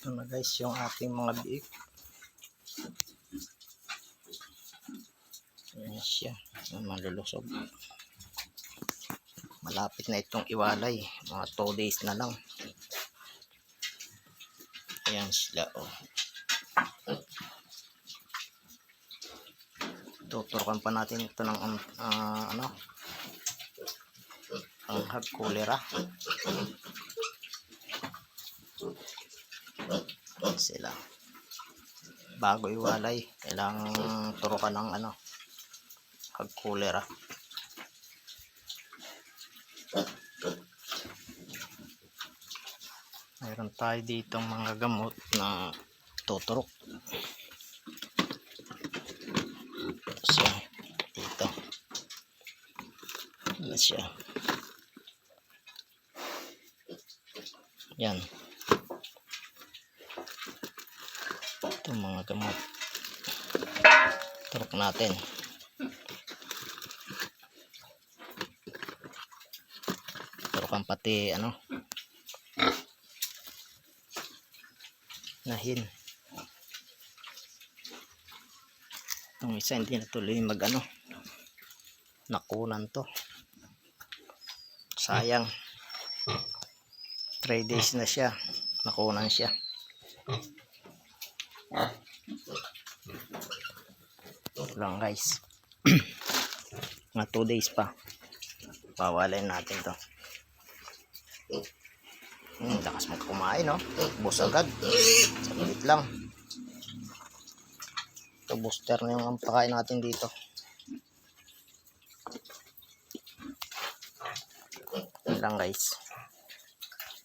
Ito na guys yung ating mga biik. Ayan siya, malulusog. Malapit na itong iwalay, mga 2 days na lang. Ayan sila oh. Tuturukan pa natin ito ng ang hag cholera. Sila bago iwalay, kailangang turukan ng hag cholera. Mayroon tayo dito mga gamot na tuturok. So, dito. Ano siya? Yan. Ito mga gamot. Turok natin. Turokan pati nahin. Itong isa hindi natuloy nakunan to. Sayang. 3 days na siya. Nakunan siya. Lang guys. Mga 2 days pa. Pawalay natin to. Lakas mo kumain no. Bus agad. Saglit lang. Ito booster na yung pakain natin dito. Yan lang guys.